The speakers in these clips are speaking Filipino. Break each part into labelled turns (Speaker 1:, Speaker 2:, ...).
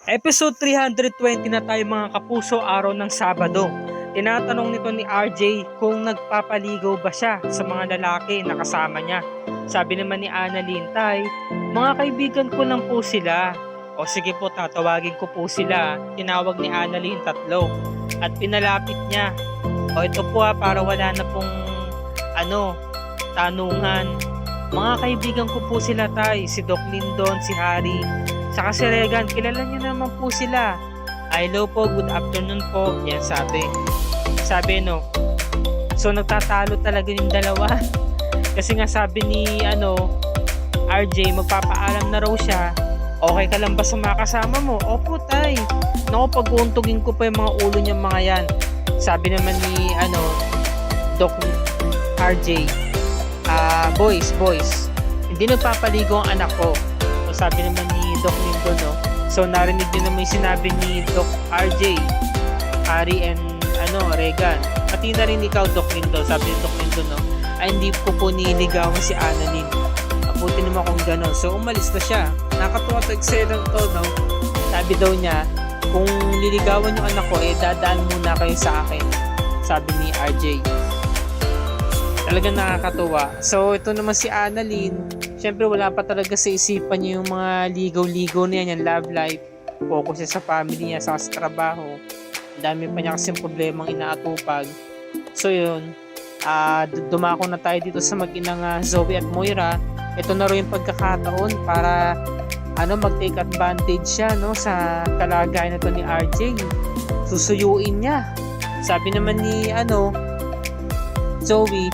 Speaker 1: Episode 320 na tayo mga kapuso, araw ng Sabado. Tinatanong nito ni RJ kung nagpapaligaw ba siya sa mga lalaki na kasama niya. Sabi naman ni Annalyn, "Tay, mga kaibigan ko lang po sila." O sige po, tatawagin ko po sila. Tinawag ni Annalyn tatlo at pinalapit niya. O ito po para wala na pong tanungan. Mga kaibigan ko po sila, Tay, si Doc Lindon, si Harry, saka si Regan, kilala niyo naman po sila. Hello po, good afternoon po. Yan sabi. Sabi no. So nagtatalo talaga yung dalawa. Kasi nga sabi ni RJ, magpapaalam na raw siya. Okay ka lang ba sa mga kasama mo? Opo, Tay. Naku, pag-uuntugin ko pa yung mga ulo niya mga yan. Sabi naman ni Doc RJ, boys, hindi nagpapaligo ang anak ko. So sabi naman ni Doc Lindon, no? So narinig din naman yung sinabi ni Doc RJ, Harry and Regan. Pati na rin ikaw, Doc Lindon. Sabi ni Doc Lindon, no? Ay hindi ko po niligawan si Annalyn. Abuti naman kung gano'n. So umalis na siya. Nakatuwa to excellent to, no? Sabi daw niya, kung liligawan yung anak ko, dadaan muna kayo sa akin. Sabi ni RJ. Talagang nakakatuwa. So ito naman si Annalyn, syempre wala pa talaga sa isipan niya yung mga ligaw-ligaw na yan, yung love life. Focus siya sa family niya, sa trabaho. Ang dami pa niya kasing problemang inaatupag. So yun, dumako na tayo dito sa mag-inang Zoe at Moira. Ito na rin yung pagkakataon para mag-take advantage siya, no, sa kalagayan na to ni RJ. Susuyuin niya. Sabi naman ni Zoe,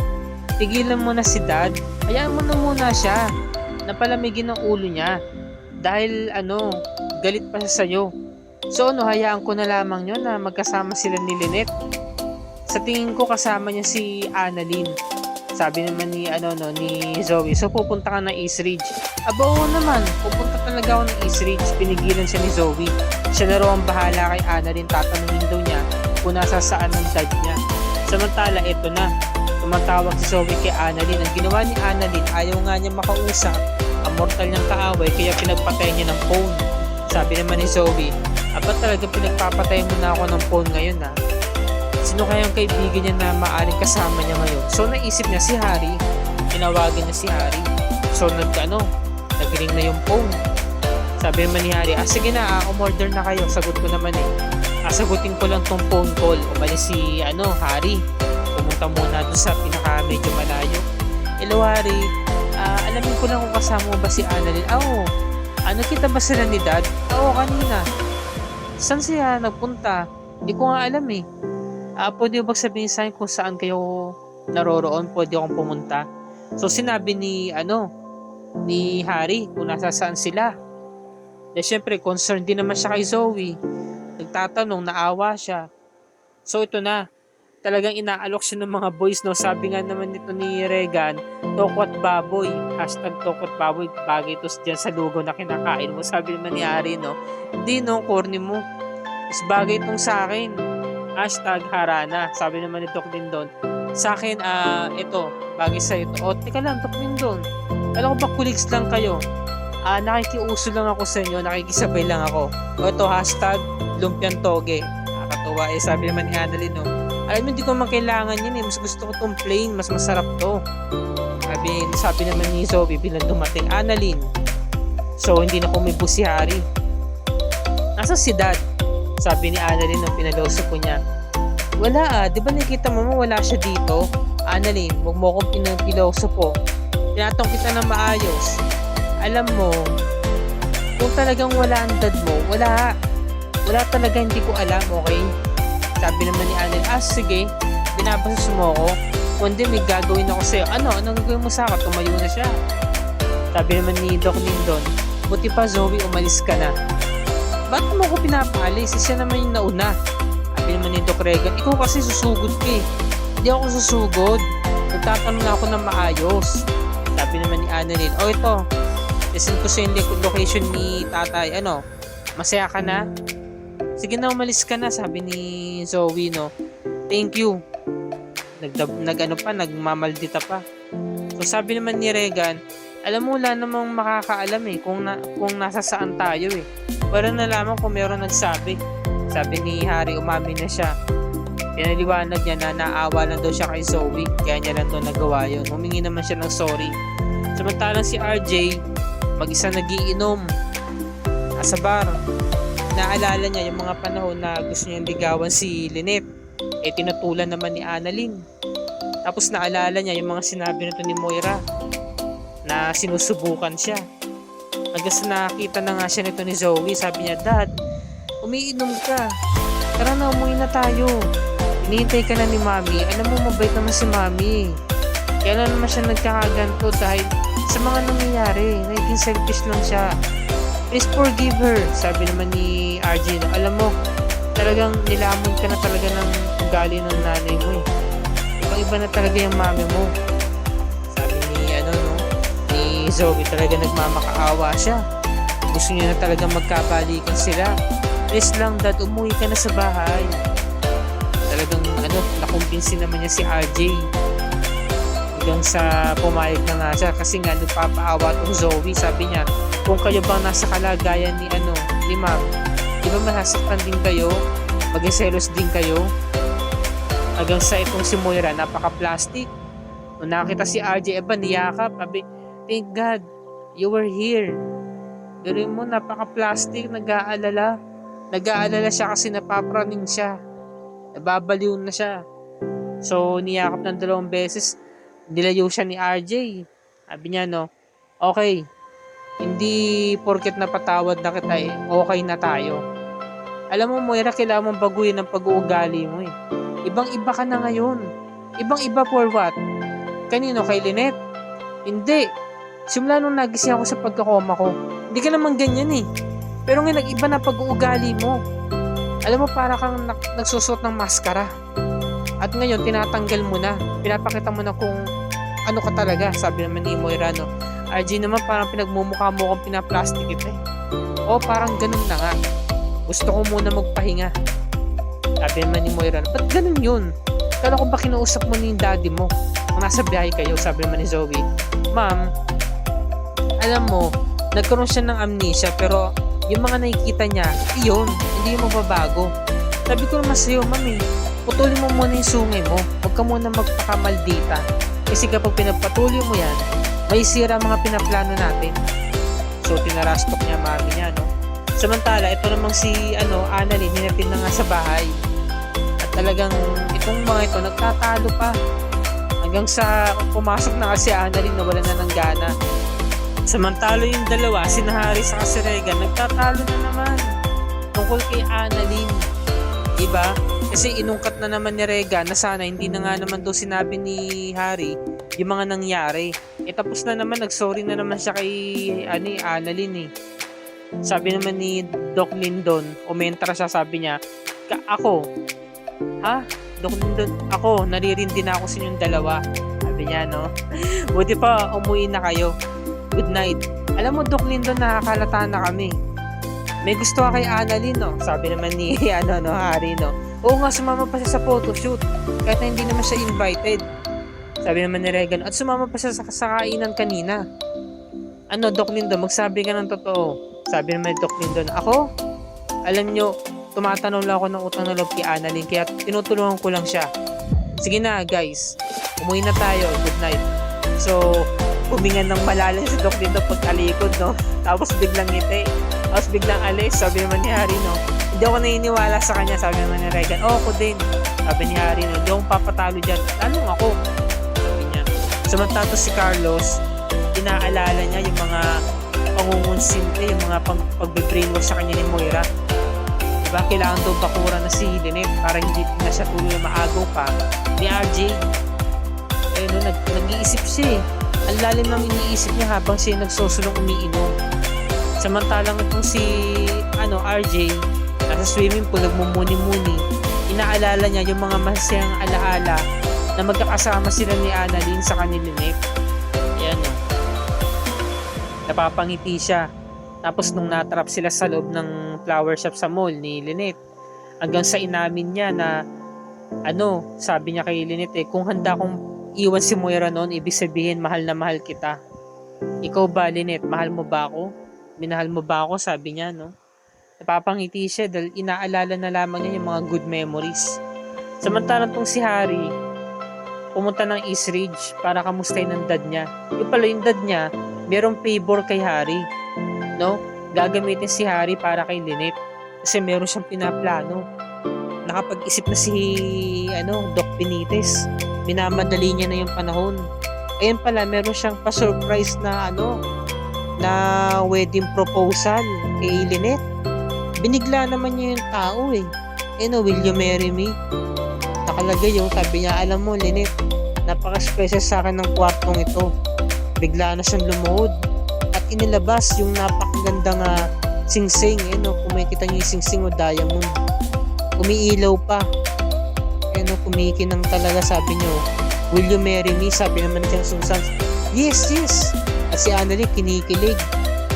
Speaker 1: tigilan mo na si Dad. Hayaan mo na muna siya. Napalamigin ang ulo niya. Dahil galit pa siya sa'yo. So hayaan ko na lamang yun na magkasama sila ni Lynette. Sa tingin ko kasama niya si Annalyn. Sabi naman ni Zoe, so pupunta ka ng East Ridge. Aba oo naman, pupunta talaga ako ng East Ridge. Pinigilan siya ni Zoe. Siya na raw ang bahala kay Annalyn. Tatanungin daw niya kung nasa saan ang dad niya. Samantala, eto na. Tumatawag si Zoe kay Annalyn. Ang ginawa ni Annalyn, ayaw nga niya makausap ang mortal niyang kaaway, kaya pinagpatay niya ng phone. Sabi naman ni Zoe, aba talaga pinagpapatay mo na ako ng phone ngayon ha? Sino kayang kaibigan niya na maaaring kasama niya ngayon? So naisip niya si Harry. Tinawagan niya si Harry. So nagring na yung phone. Sabi naman ni Harry, sige na, umorder na kayo. Sagot ko naman sagutin ko lang tong phone call. Umalis si Harry. Pumunta muna doon sa medyo malayo. Hello Harry, alamin ko lang kung kasama mo ba si Annalyn. Nakita ba sila ni Dad? Oo, kanina. Saan siya nagpunta? Hindi ko nga alam eh. Pwede ba sabihin sa akin kung saan kayo naroroon? Pwede akong pumunta. So sinabi ni Harry kung nasa saan sila. Dahil syempre concerned din naman siya kay Zoe. Nagtatanong, naawa siya. So ito na. Talagang inaalok siya ng mga boys, no? Sabi nga naman nito ni Regan, tokwat baboy. Hashtag tokwat baboy. Bagay ito dyan sa lugaw na kinakain mo. Sabi naman ni Harry, no? Hindi, no? Corny mo. Mas bagay itong sa akin. Hashtag harana. Sabi naman ni Doc Lindon, sa akin, ito. Bagay sa ito. Teka lang, Doc Lindon. Alam ko ba kuligs lang kayo? Nakikiuso lang ako sa inyo. Nakikisabay lang ako. Ito, hashtag lumpiang toge. Nakakatuwa. Sabi naman ni Annalyn, no? Alam mo, hindi ko man kailangan yun eh. Mas gusto ko itong plain. Mas masarap to. Sabi naman ni Zoe bilang dumating, Annalyn. So, hindi na kumibo si Harry. Nasa si Dad? Sabi ni Annalyn nung pinalosok ko niya. Wala di ba nakita mo wala siya dito? Annalyn, huwag mo akong pinalosok po. Tinatong kita na maayos. Alam mo, kung talagang wala ang dad mo, wala talaga, hindi ko alam, okay? Sabi naman ni Annalyn, sige, binabasos mo ako. Kundi may gagawin ako sa'yo. Ano gagawin mo sa akin? Tumayo na siya. Sabi naman ni Doc Lindon, buti pa Zoe, umalis ka na. Ba't mo ko pinapalis? Siya naman yung nauna. Sabi naman ni Doc Regan, ikaw kasi susugod ka eh. Hindi ako susugod. Nagtatanong na ako ng maayos. Sabi naman ni Annalyn, ito, listen ko sa yung location ni tatay. Masaya ka na? Sige na, umalis ka na, sabi ni Zoe, no? Thank you. Nagmamaldita pa. So sabi naman ni Regan, alam mo wala namang makakaalam kung nasa saan tayo Wala nalaman kung meron nagsabi. Sabi ni Harry, umamin na siya. Pinaliwanag niya na naawa lang daw siya kay Zoe, kaya niya lang daw nagawa yun. Humingi naman siya ng sorry. Samantalang si RJ, mag-isa nagiinom sa bar. Naalala niya yung mga panahon na gusto niyang ligawan si Lynette. Tinutulan naman ni Annalyn. Tapos naalala niya yung mga sinabi nito ni Moira na sinusubukan siya. Hanggang sa nakita na nga siya nito ni Zoe, sabi niya, Dad, umiinom ka. Tara na, umuwi na tayo. Hinihintay ka na ni Mami. Alam mo, mabait naman si Mami. Kaya naman siya nagkakaganto dahil sa mga nangyayari. Naging selfish lang siya. Please forgive her. Sabi naman ni RJ, no? Alam mo, talagang nilamon ka na talaga ng ugali ng nanay mo eh. Ibang-iba na talaga yung mami mo. Sabi ni, ni Zoe, talaga nagmamakaawa siya. Gusto niya na talaga magkabalikan sila. Please lang, Dad, umuwi ka na sa bahay. Talagang nakumbinsi naman niya si RJ. Hanggang sa pumayag na nga siya kasi nga nagpapaawa tong Zoe. Sabi niya, kung kayo bang nasa kalagayan ni Ma'am, di ba masasaktan din kayo? Mag-selos din kayo? Hanggang sa itong si Moira, napaka-plastic. Nung nakita si RJ, niyakap. Sabi, thank God, you were here. Gawin mo, napaka-plastic, nag-aalala. Nag-aalala siya kasi napapraning siya. Nababaliw na siya. So, niyakap ng 2 beses. Nilayo siya ni RJ. Sabi niya, okay, hindi porket napatawad na kita okay na tayo. Alam mo, Moira, kailangan mong baguhin ang pag-uugali mo eh. Ibang-iba ka na ngayon. Ibang-iba for what? Kanino? Kay Lynette? Hindi. Simula nung nagising ako sa pagkakoma ko, hindi ka naman ganyan eh. Pero ngayon, nag-iba na pag-uugali mo. Alam mo, para kang nagsusot ng maskara. At ngayon, tinatanggal mo na. Pinapakita mo na kung ano ka talaga. Sabi naman ni Moira, RJ naman parang pinagmumukha mo kung pinaplastic ito eh. O parang ganun na nga. Gusto ko muna magpahinga. Sabi naman ni Moira, ba't ganun yun? Kala ko ba kinausap mo ni daddy mo kung nasa biyahe kayo? Sabi naman ni Zoe, Ma'am, alam mo, nagkaroon siya ng amnesia pero yung mga nakikita niya, iyon, hindi yung mababago. Sabi ko naman sa'yo, Ma'am putulin mo muna yung sungay mo. Huwag ka muna magpakamaldita. Kasi kapag pinapatuloy mo yan, may sira mga pinaplano natin. So, tinarastok niya mami niya, Samantala, ito namang si, Annalyn, hinatid na nga sa bahay. At talagang, itong mga ito, nagtatalo pa. Hanggang sa, pumasok na kasi Annalyn, nawala na ng gana. Samantala yung dalawa, si Harry sa si Regan, nagtatalo na naman. Tungkol kay Annalyn. Diba? Kasi inungkat na naman ni Regan na sana hindi na nga naman daw sinabi ni Harry yung mga nangyari. Tapos na naman, nagsorry na naman siya kay Annalyn eh. Sabi naman ni Doc Lindon, umentra siya, sabi niya, ako, Doc Lindon, ako, naririndi na ako sa inyong dalawa. Sabi niya, buti pa, umuwi na kayo. Good night. Alam mo, Doc Lindon, nakakalata na kami. May gusto ka kay Annalyn, Sabi naman ni, Harry, Oo nga, sumama pa siya sa photoshoot. Kahit na hindi naman siya invited. Sabi naman ni Regan, at sumama pa siya sa kainan kanina. Doc Lindon, magsabi ka ng totoo. Sabi naman ni Doc Lindon, ako? Alam nyo, tumatanong lang ako ng utang na loob kay Annalyn, kaya tinutulungan ko lang siya. Sige na, guys. Umuwi na tayo. Good night. So, huminga ng malalim si Doc Lindon pagkalikod, Tapos biglang ngiti. Tapos biglang alis. Sabi naman ni Harry, hindi ako naniniwala sa kanya. Sabi naman ni Regan, ako din. Sabi ni Harry, hindi akong papatalo dyan. Anong ako? Sabi niya. Samantala si Carlos, inaalala niya yung mga pangungunsinte, yung mga pagbe-brainwash sa kanya ni Moira. Diba? Kailangan daw bakura na si Lynette para hindi na siya tuloy maagaw pa ni RJ. Nag-iisip siya eh. Ang lalim ng iniisip niya habang siya nagsusulong umiinom. Samantalang itong si RJ, nasa swimming pool, nagmumuni-muni, inaalala niya yung mga masayang alaala na magkakasama sila ni Annalyn sa kanila Lynette. Ayan napapangiti siya. Tapos nung natrap sila sa loob ng flower shop sa mall ni Lynette, hanggang sa inamin niya na sabi niya kay Lynette kung handa kong iwan si Moira noon, ibig sabihin mahal na mahal kita. Ikaw ba, Lynette, mahal mo ba ako? Minahal mo ba ako? Sabi niya, Napapangiti siya dahil inaalala na lamang niya yung mga good memories. Samantalang tong si Harry, pumunta ng East Ridge para kamustahin ng dad niya. Yung pala yung dad niya, merong favor kay Harry. No? Gagamitin si Harry para kay Lynette. Kasi meron siyang pinaplano. Nakapag-isip na si Doc Benitez. Minamadali niya na yung panahon. Ayun pala, meron siyang pa-surprise na na wedding proposal kay Lynette. Binigla naman niya yung tao eh. Will you marry me? Nakalagay yung sabi niya, alam mo Lynette, napaka-special sa akin ng kwartong ito. Bigla na siyang lumuhod at inilabas yung napakagandang sing-sing. Kung makikita niyo yung sing-sing o diamond, umiilaw pa. Kumikinang talaga, sabi niyo, will you marry me? Sabi naman niya Susan, yes. At si Annalyn kinikilig.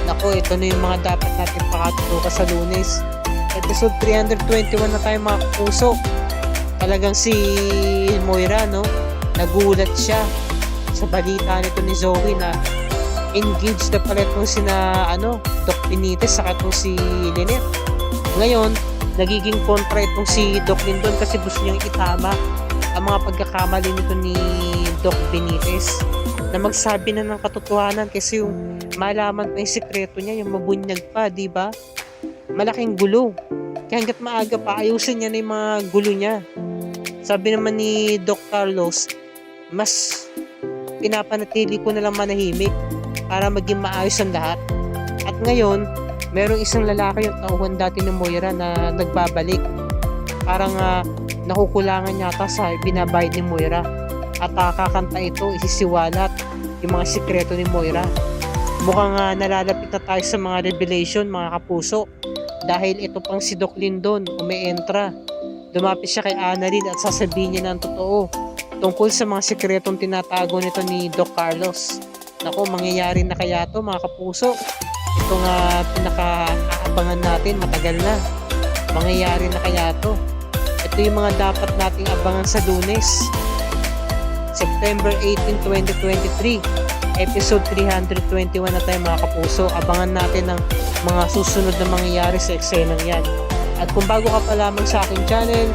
Speaker 1: Nako, ito na yung mga dapat natin pakatutukan sa Lunes. Episode 321 na tayo mga kapuso. Talagang si Moira, nagulat siya sa balita nito ni Zoe na engaged na pala itong Doc Benitez saka itong si Lynette. Ngayon, nagiging kontra itong si Doc Lindon kasi gusto niyang itama ang mga pagkakamali nito ni Doc Benitez na magsabi na ng katotohanan kasi yung malaman pa yung sikreto niya, yung mabunyag pa, di ba? Malaking gulo. Kaya hanggat maaga pa, ayusin niya na yung mga gulo niya. Sabi naman ni Doc Carlos, mas pinapanatili ko na lang manahimik para maging maayos ang lahat. At ngayon, merong isang lalaki yung tauhan dati ni Moira na nagbabalik. Parang nakukulangan yata sa binabayad ni Moira. At kakanta ito, isisiwalat yung mga sikreto ni Moira. Mukhang nalalapit na tayo sa mga revelation, mga kapuso. Dahil ito pang si Doc Lindon, umeentra. Lumapit siya kay Annalyn at sasabihin niya ng totoo tungkol sa mga sikretong tinatago nito ni Doc Carlos. Nako, mangyayari na kaya to mga kapuso? Ito nga pinaka-aabangan natin, matagal na. Mangyayari na kaya to? Ito yung mga dapat nating abangan sa Lunes. September 18, 2023. Episode 321 na tayo mga kapuso. Abangan natin ang mga susunod na mangyayari sa eksenang yan. At kung bago ka pa lamang sa aking channel,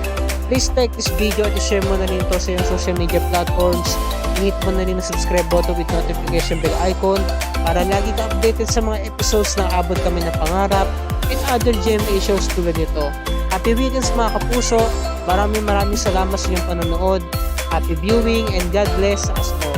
Speaker 1: please like this video at i-share mo na rin ito sa iyong social media platforms. I-hit mo na rin ang subscribe button with notification bell icon para lagi ka updated sa mga episodes na abot kami na pangarap and other GMA shows tulad nito. Happy weekends mga kapuso. Maraming salamat sa iyong panonood. Happy viewing and God bless us all.